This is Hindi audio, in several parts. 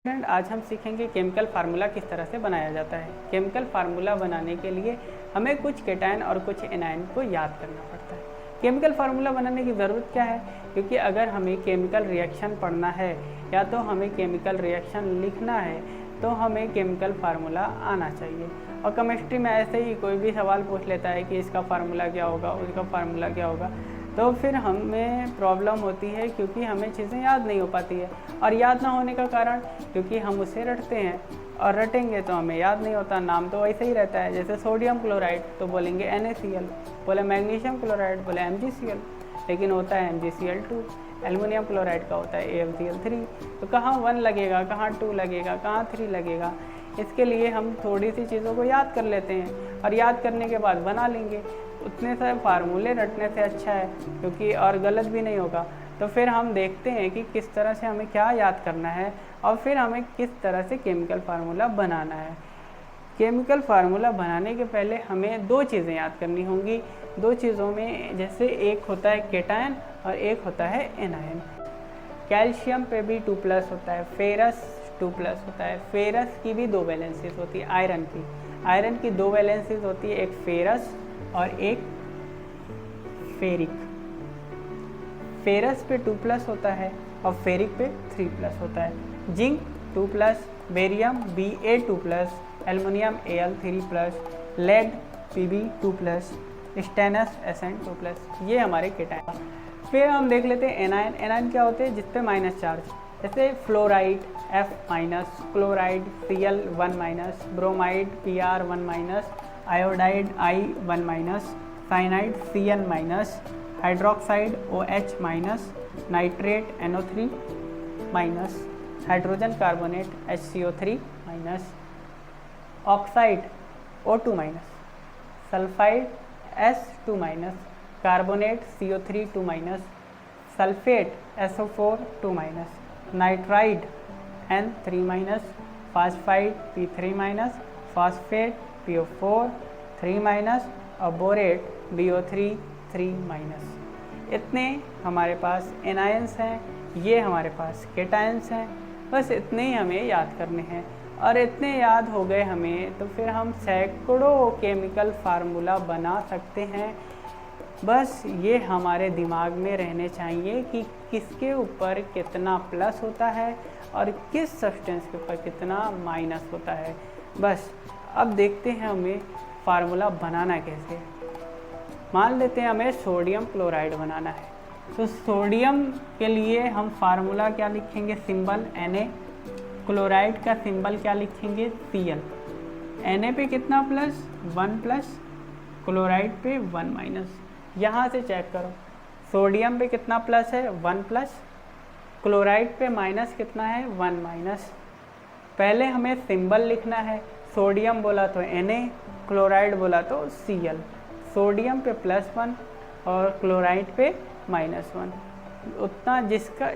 फ्रेंड, आज हम सीखेंगे केमिकल फार्मूला किस तरह से बनाया जाता है। केमिकल फार्मूला बनाने के लिए हमें कुछ केटायन और कुछ एनायन को याद करना पड़ता है। केमिकल फार्मूला बनाने की ज़रूरत क्या है? क्योंकि अगर हमें केमिकल रिएक्शन पढ़ना है या तो हमें केमिकल रिएक्शन लिखना है तो हमें केमिकल फार्मूला आना चाहिए। और केमिस्ट्री में ऐसे ही कोई भी सवाल पूछ लेता है कि इसका फार्मूला क्या होगा, उसका फार्मूला क्या होगा, तो फिर हमें प्रॉब्लम होती है क्योंकि हमें चीज़ें याद नहीं हो पाती है। और याद ना होने का कारण क्योंकि हम उसे रटते हैं और रटेंगे तो हमें याद नहीं होता, नाम तो वैसे ही रहता है। जैसे सोडियम क्लोराइड तो बोलेंगे NaCl, बोले मैग्नीशियम क्लोराइड बोले MgCl, लेकिन होता है MgCl2। एल्युमिनियम क्लोराइड का होता है AlCl3। तो कहाँ 1 लगेगा, कहाँ 2 लगेगा, कहाँ 3 लगेगा, इसके लिए हम थोड़ी सी चीज़ों को याद कर लेते हैं और याद करने के बाद बना लेंगे। उतने सारे फार्मूले रटने से अच्छा है क्योंकि और गलत भी नहीं होगा। तो फिर हम देखते हैं कि किस तरह से हमें क्या याद करना है और फिर हमें किस तरह से केमिकल फार्मूला बनाना है। केमिकल फार्मूला बनाने के पहले हमें 2 चीज़ें याद करनी होंगी। 2 चीज़ों में जैसे एक होता है केटायन और एक होता है एनायन। कैल्शियम पे भी 2+ होता है, फेरस 2+ होता है। फेरस की भी 2 वैलेंसीज होती है। आयरन की 2 वैलेंसीज होती है, एक फेरस और एक फेरिक। फेरस पे 2+ होता है और फेरिक पे 3+ होता है। Zinc 2+, barium Ba2+, aluminium Al3+, lead Pb 2+, stannous Sn2+। ये हमारे केटायन। फिर हम देख लेते हैं एनायन। एनायन क्या होते हैं? जिस पे माइनस चार्ज, जैसे fluoride F-, chloride Cl1-, bromide Pr1-, iodide I1-, cyanide Cn-, hydroxide OH-, nitrate NO3-, hydrogen carbonate HCO3-, oxide O2-, sulphide S2-, carbonate CO3-, sulphate SO4-, nitride N3-, phosphide P3-, phosphate PO4-, और बोरेट BO3-. इतने हमारे पास एनायंस हैं, ये हमारे पास केटायंस हैं। बस इतने ही हमें याद करने हैं और इतने याद हो गए हमें तो फिर हम सैकड़ों केमिकल फार्मूला बना सकते हैं। बस ये हमारे दिमाग में रहने चाहिए कि किसके ऊपर कितना प्लस होता है और किस सब्सटेंस के ऊपर कितना माइनस होता है। बस अब देखते हैं हमें फार्मूला बनाना कैसे। मान लेते हैं हमें सोडियम क्लोराइड बनाना है, तो सोडियम के लिए हम फार्मूला क्या लिखेंगे? Symbol Na। क्लोराइड का सिंबल क्या लिखेंगे? Cl। Na पे कितना प्लस? 1+, क्लोराइड पे 1-। यहाँ से चेक करो, सोडियम पे कितना प्लस है? 1+, क्लोराइड पे माइनस कितना है? 1-। पहले हमें सिंबल लिखना है। सोडियम बोला तो Na, क्लोराइड बोला तो Cl। सोडियम पे +1 और क्लोराइड पे -1।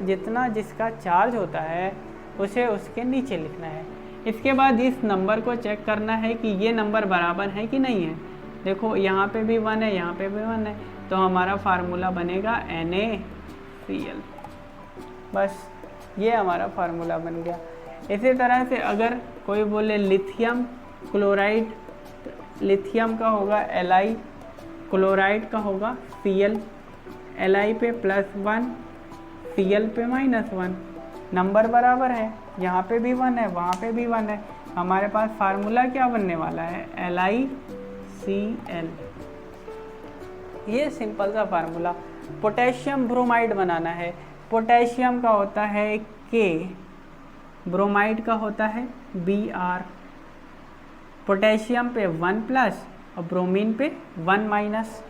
जितना जिसका चार्ज होता है उसे उसके नीचे लिखना है। इसके बाद इस नंबर को चेक करना है कि ये नंबर बराबर है कि नहीं है। देखो यहाँ पे भी 1 है, यहाँ पे भी 1 है, तो हमारा फार्मूला बनेगा NaCl। बस ये हमारा फार्मूला बन गया। इसी तरह से अगर कोई बोले लिथियम क्लोराइड, लिथियम का होगा Li, क्लोराइड का होगा Cl। Li पे +1, Cl पे -1, नंबर बराबर है, यहाँ पे भी 1 है, वहाँ पे भी 1 है। हमारे पास फार्मूला क्या बनने वाला है? LiCl। ये सिंपल सा फार्मूला। पोटेशियम ब्रोमाइड बनाना है। पोटेशियम का होता है K, ब्रोमाइड का होता है Br। पोटेशियम पे 1+ और ब्रोमीन पे 1-।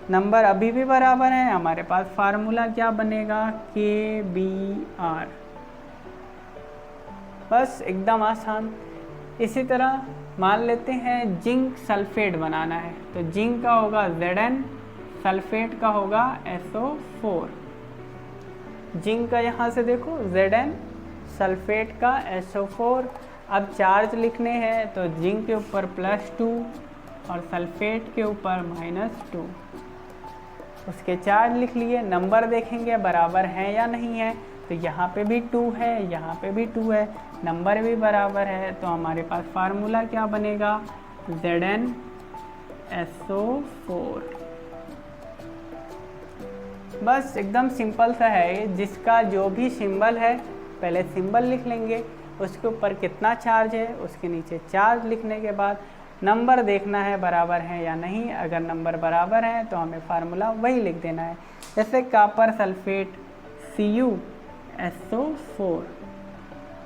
नंबर अभी भी बराबर है। हमारे पास फार्मूला क्या बनेगा? KBr। बस एकदम आसान। इसी तरह मान लेते हैं जिंक सल्फेट बनाना है, तो जिंक का होगा Zn, सल्फेट का होगा SO4। जिंक का यहाँ से देखो Zn, सल्फेट का SO4। अब चार्ज लिखने हैं तो जिंक के ऊपर +2 और सल्फेट के ऊपर -2। उसके चार्ज लिख लिए। नंबर देखेंगे बराबर हैं या नहीं है, तो यहाँ पे भी 2 है, यहाँ पे भी 2 है, नंबर भी बराबर है, तो हमारे पास फार्मूला क्या बनेगा, ZnSO4। बस एकदम सिंपल सा है, जिसका जो भी सिंबल है पहले सिंबल लिख लेंगे, उसके ऊपर कितना चार्ज है उसके नीचे चार्ज लिखने के बाद नंबर देखना है बराबर है या नहीं। अगर नंबर बराबर है तो हमें फार्मूला वही लिख देना है। जैसे कॉपर सल्फेट CuSO4,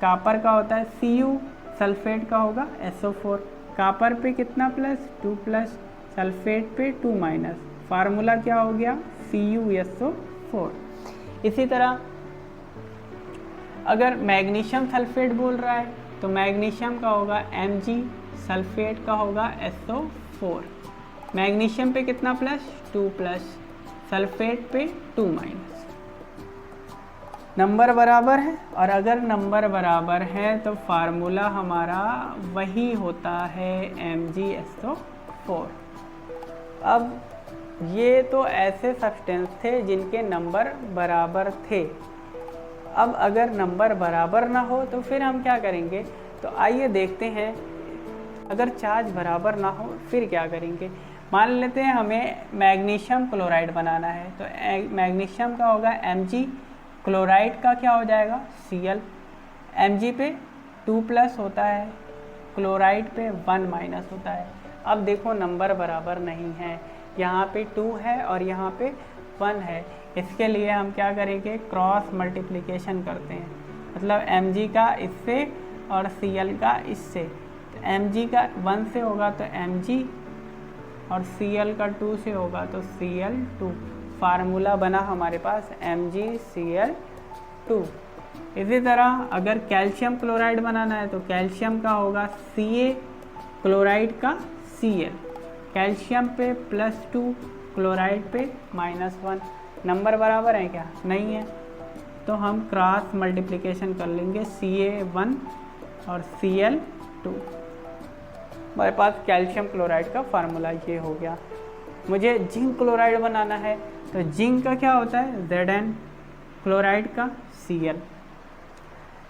कॉपर का होता है Cu, सल्फेट का होगा SO4। कॉपर पे कितना प्लस, 2 प्लस, सल्फेट पे 2 माइनस, फार्मूला क्या हो गया, CuSO4। इसी तरह अगर मैग्नीशियम सल्फेट बोल रहा है तो मैग्नीशियम का होगा Mg, सल्फेट का होगा SO4। मैग्नीशियम पे कितना प्लस, 2 प्लस, सल्फेट पे 2 माइनस। नंबर बराबर है, और अगर नंबर बराबर है तो फार्मूला हमारा वही होता है MgSO4। अब ये तो ऐसे सब्सटेंस थे जिनके नंबर बराबर थे। अब अगर नंबर बराबर ना हो तो फिर हम क्या करेंगे, तो आइए देखते हैं। अगर चार्ज बराबर ना हो फिर क्या करेंगे। मान लेते हैं हमें मैग्नीशियम क्लोराइड बनाना है, तो मैग्नीशियम का होगा Mg, क्लोराइड का क्या हो जाएगा Cl। Mg पे 2 प्लस होता है, क्लोराइड पे 1 माइनस होता है। अब देखो नंबर बराबर नहीं है, यहाँ पे 2 है और यहाँ पे 1 है। इसके लिए हम क्या करेंगे, क्रॉस मल्टीप्लिकेशन करते हैं, मतलब Mg का इससे और Cl का इससे। तो Mg का 1 से होगा तो Mg, और Cl का 2 से होगा तो Cl2। फार्मूला बना हमारे पास MgCl2। इसी तरह अगर कैल्शियम क्लोराइड बनाना है तो कैल्शियम का होगा Ca, क्लोराइड का Cl। कैल्शियम पे +2, क्लोराइड पे -1। नंबर बराबर है क्या, नहीं है, तो हम क्रॉस मल्टीप्लिकेशन कर लेंगे, Ca1 और Cl2। हमारे पास कैल्शियम क्लोराइड का फार्मूला ये हो गया। मुझे जिंक क्लोराइड बनाना है तो जिंक का क्या होता है Zn, क्लोराइड का Cl।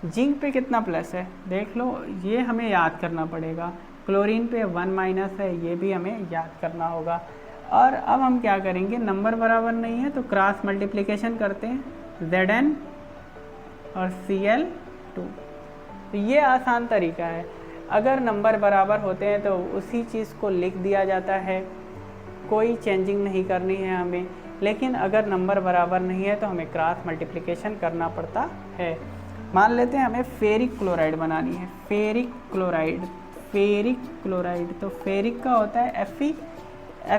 जिंक पे कितना प्लस है देख लो, ये हमें याद करना पड़ेगा। क्लोरीन पे 1 माइनस है, ये भी हमें याद करना होगा। और अब हम क्या करेंगे, नंबर बराबर नहीं है तो क्रॉस मल्टीप्लिकेशन करते हैं, Zn और Cl2। तो ये आसान तरीका है। अगर नंबर बराबर होते हैं तो उसी चीज़ को लिख दिया जाता है, कोई चेंजिंग नहीं करनी है हमें। लेकिन अगर नंबर बराबर नहीं है तो हमें क्रॉस मल्टीप्लिकेशन करना पड़ता है। मान लेते हैं हमें फेरिक क्लोराइड बनानी है, फेरिक क्लोराइड, तो फेरिक का होता है Fe,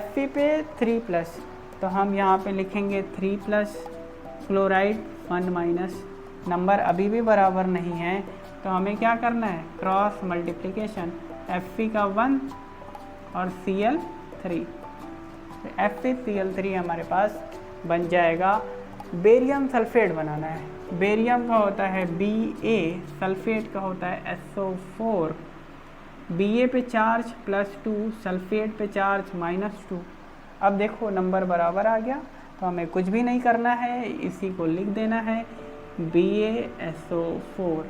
Fe पे 3 प्लस, तो हम यहाँ पे लिखेंगे 3 प्लस, क्लोराइड 1 माइनस। नंबर अभी भी बराबर नहीं है तो हमें क्या करना है, क्रॉस मल्टीप्लिकेशन, Fe का 1 और Cl3, तो FeCl3 हमारे पास बन जाएगा। बेरियम सल्फेट बनाना है, बेरियम का होता है Ba, सल्फेट का होता है SO4। Ba पे चार्ज +2, सल्फेट पे चार्ज -2। अब देखो नंबर बराबर आ गया तो हमें कुछ भी नहीं करना है, इसी को लिख देना है BaSO4।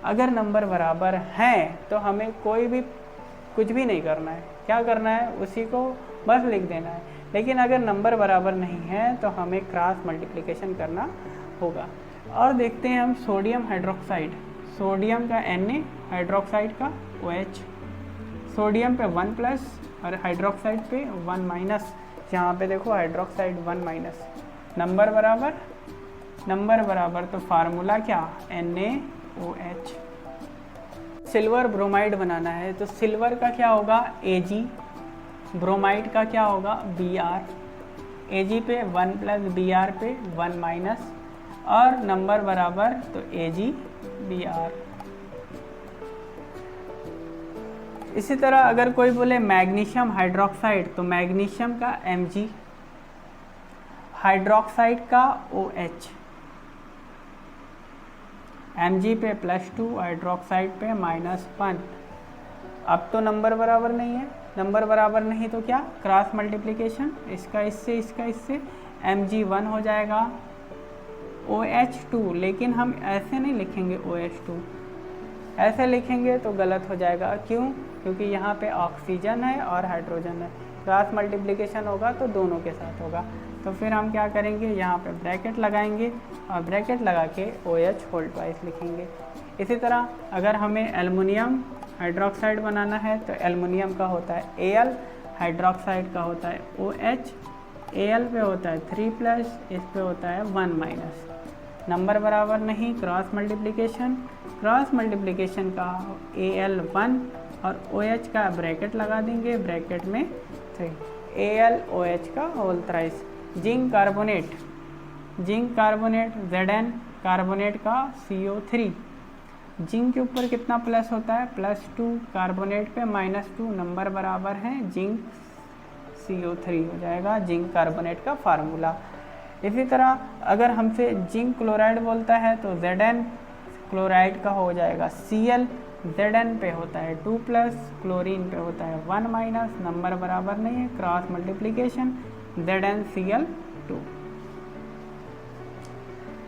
अगर नंबर बराबर हैं तो हमें कोई भी कुछ भी नहीं करना है, क्या करना है उसी को बस लिख देना है। लेकिन अगर नंबर बराबर नहीं है तो हमें क्रॉस मल्टीप्लिकेशन करना होगा। और देखते हैं हम सोडियम हाइड्रोक्साइड, सोडियम का Na, हाइड्रोक्साइड का OH। सोडियम पे 1 प्लस और हाइड्रोक्साइड पे 1 माइनस। यहाँ पे देखो हाइड्रोक्साइड 1 माइनस। नंबर बराबर तो फार्मूला क्या, NaOH। सिल्वर ब्रोमाइड बनाना है तो सिल्वर का क्या होगा Ag, ब्रोमाइड का क्या होगा Br। Ag पे 1 प्लस, Br पे 1 माइनस, और नंबर बराबर तो AgBr। इसी तरह अगर कोई बोले मैग्नीशियम हाइड्रोक्साइड तो मैग्नीशियम का Mg, हाइड्रोक्साइड का OH। Mg पे +2, हाइड्रोक्साइड पे -1। अब तो नंबर बराबर नहीं है, नंबर बराबर नहीं तो क्या, क्रॉस मल्टीप्लिकेशन, इसका इससे, इसका इससे, Mg1 हो जाएगा OH2, लेकिन हम ऐसे नहीं लिखेंगे OH2, ऐसे लिखेंगे तो गलत हो जाएगा। क्यों? क्योंकि यहाँ पे ऑक्सीजन है और हाइड्रोजन है, क्रॉस मल्टीप्लिकेशन होगा तो दोनों के साथ होगा। तो फिर हम क्या करेंगे, यहाँ पे ब्रैकेट लगाएंगे और ब्रैकेट लगा के OH होल ट्वाइस लिखेंगे। इसी तरह अगर हमें एल्युमिनियम हाइड्रोक्साइड बनाना है तो एल्युमिनियम का होता है Al, हाइड्रोक्साइड का होता है OH, Al पे होता है 3+, इस पे होता है 1-। नंबर बराबर नहीं, क्रॉस मल्टीप्लिकेशन, क्रॉस मल्टीप्लिकेशन का Al1 और OH का ब्रैकेट लगा देंगे, ब्रैकेट में 3, AlOH का whole thrice. Zinc carbonate, zinc carbonate Zn, carbonate का CO3, जिंक के ऊपर कितना प्लस होता है, +2, कार्बोनेट पे -2, नंबर बराबर है जिंक CO3 हो जाएगा जिंक कार्बोनेट का फार्मूला। इसी तरह अगर हमसे जिंक क्लोराइड बोलता है तो Zn क्लोराइड का हो जाएगा Cl, Zn पे होता है 2+, क्लोरीन पे होता है 1-, नंबर बराबर नहीं है, क्रॉस मल्टीप्लिकेशन ZnCl2।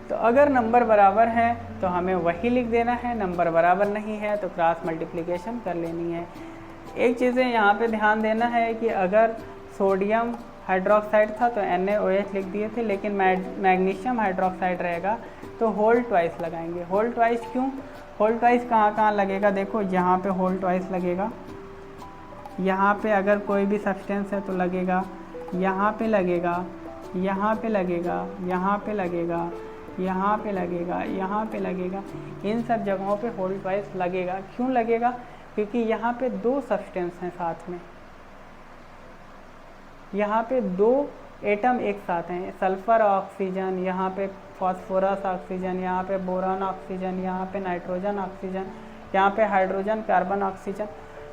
तो अगर नंबर बराबर है तो हमें वही लिख देना है, नंबर बराबर नहीं है तो क्रॉस मल्टीप्लिकेशन कर लेनी है। एक चीज़ें यहाँ पे ध्यान देना है कि अगर सोडियम हाइड्रोक्साइड था तो NaOH लिख दिए थे, लेकिन मैग्नीशियम हाइड्रोक्साइड रहेगा तो होल ट्वाइस लगाएंगे। होल ट्वाइस क्यों? होल ट्वाइस कहाँ कहाँ लगेगा, देखो यहाँ पे होल ट्वाइस लगेगा, यहाँ पे अगर कोई भी सब्सटेंस है तो लगेगा, यहाँ पे लगेगा, यहाँ पे लगेगा, यहाँ पे लगेगा, यहाँ पे लगेगा, यहाँ पे लगेगा, इन सब जगहों पे होल ट्वाइस लगेगा। क्यों लगेगा? क्योंकि यहाँ पे 2 सब्सटेंस हैं साथ में, यहाँ पे 2 एटम एक साथ हैं, सल्फर ऑक्सीजन, यहाँ पे फॉस्फोरस ऑक्सीजन, यहाँ पे बोरॉन ऑक्सीजन, यहाँ पे नाइट्रोजन ऑक्सीजन, यहाँ पे हाइड्रोजन कार्बन ऑक्सीजन।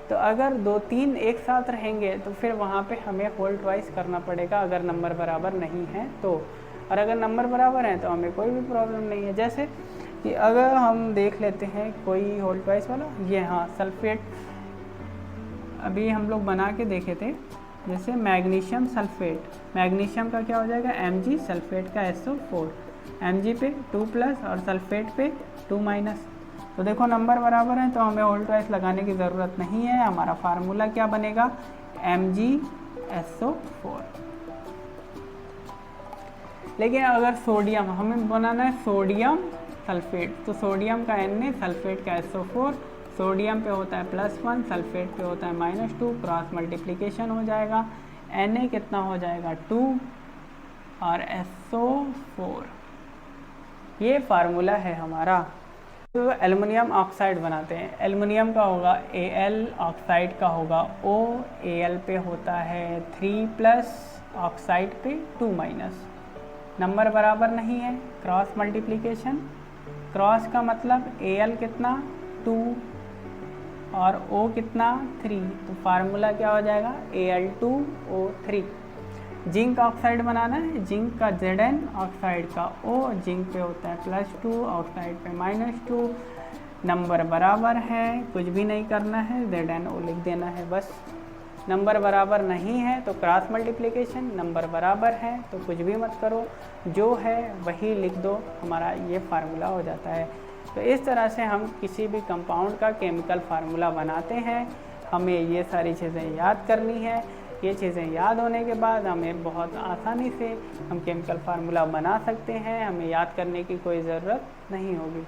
तो अगर 2-3 एक साथ रहेंगे तो फिर वहाँ पे हमें होल ट्वाइस करना पड़ेगा अगर नंबर बराबर नहीं है तो। और अगर नंबर बराबर है तो हमें कोई भी प्रॉब्लम नहीं है। जैसे कि अगर हम देख लेते हैं कोई होल ट्वाइस वाला, ये हाँ सल्फेट, अभी हम लोग बना के देखे थे, जैसे मैग्नीशियम सल्फेट, मैग्नीशियम का क्या हो जाएगा Mg, सल्फेट का SO4, Mg पे 2+ और सल्फेट पे 2-। तो देखो नंबर बराबर है तो हमें होल ट्वाइस लगाने की ज़रूरत नहीं है। हमारा फार्मूला क्या बनेगा, MgSO4। लेकिन अगर सोडियम हमें बनाना है सोडियम सल्फेट, तो सोडियम का Na, सल्फेट का SO4, सोडियम पे होता है +1, सल्फेट पे होता है -2, क्रॉस मल्टीप्लिकेशन हो जाएगा, Na कितना हो जाएगा 2 और SO4, ये फार्मूला है हमारा। तो एल्युमिनियम ऑक्साइड बनाते हैं, एल्युमिनियम का होगा Al, ऑक्साइड का होगा O, Al पे होता है 3+, ऑक्साइड पे 2-। नंबर बराबर नहीं है, क्रॉस मल्टीप्लिकेशन, क्रॉस का मतलब Al कितना 2 और O कितना 3, तो फार्मूला क्या हो जाएगा Al2O3। जिंक ऑक्साइड बनाना है, जिंक का Zn, ऑक्साइड का O, जिंक पे होता है +2, ऑक्साइड पे -2, नंबर बराबर है, कुछ भी नहीं करना है, ZnO लिख देना है बस। नंबर बराबर नहीं है तो क्रॉस मल्टीप्लिकेशन, नंबर बराबर है तो कुछ भी मत करो, जो है वही लिख दो, हमारा ये फार्मूला हो जाता है। तो इस तरह से हम किसी भी कंपाउंड का केमिकल फार्मूला बनाते हैं। हमें ये सारी चीज़ें याद करनी है। ये चीज़ें याद होने के बाद हमें बहुत आसानी से हम केमिकल फार्मूला बना सकते हैं, हमें याद करने की कोई ज़रूरत नहीं होगी।